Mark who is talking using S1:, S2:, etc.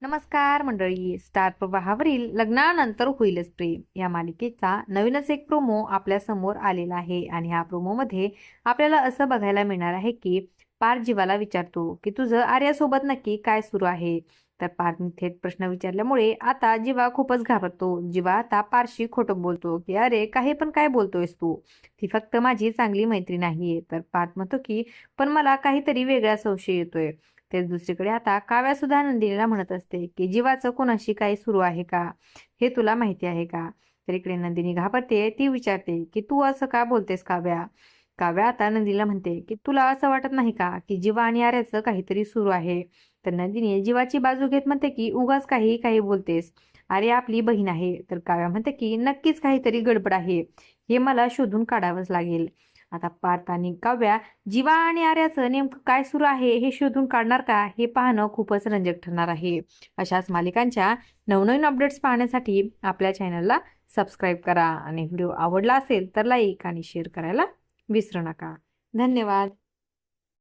S1: नमस्कार मंडळी. स्टार प्रवाहावरील लग्नानंतर होईलच प्रेम या मालिकेचा नवीनच एक प्रोमो आपल्या समोर आलेला आहे आणि ह्या प्रोमोमध्ये आपल्याला असं बघायला मिळणार आहे की पार्थ जीवाला विचारतो की तुझं आर्यासोबत नक्की काय सुरू आहे. तर पार्थने थेट प्रश्न विचारल्यामुळे आता जीवा खूपच घाबरतो. जीवा आता पारशी खोटं बोलतो की अरे काही पण काय बोलतोयस तू, ती फक्त माझी चांगली मैत्रीण नाहीये. तर पार्थ म्हणतो की पण मला काहीतरी वेगळा संशय येतोय. तेच दुसरीकडे आता काव्या सुद्धा नंदिनीला म्हणत असते की जीवाचं कोणाशी काही सुरू आहे का, हे तुला माहिती आहे का. तर इकडे नंदिनी घाबरते. ती विचारते की तू असं का बोलतेस काव्या. काव्या आता नंदिनीला म्हणते की तुला असं वाटत नाही का की जीवा आणि आर्याचं काहीतरी सुरू आहे. तर नंदिनी जीवाची बाजू घेत म्हणते की उगाच काही काही बोलतेस, आर्या आपली बहीण आहे. तर काव्या म्हणते की नक्कीच काहीतरी गडबड आहे, हे मला शोधून काढावंच लागेल. आता पार्थ आणि काव्या जीवा आणि आर्याचं नेमकं काय सुरू आहे हे शोधून काढणार का, हे पाहणं खूपच रंजक ठरणार आहे. अशाच मालिकांच्या नवनवीन अपडेट्स पाहण्यासाठी आपल्या चॅनलला सबस्क्राईब करा आणि व्हिडिओ आवडला असेल तर लाईक आणि शेअर करायला विसरू नका. धन्यवाद.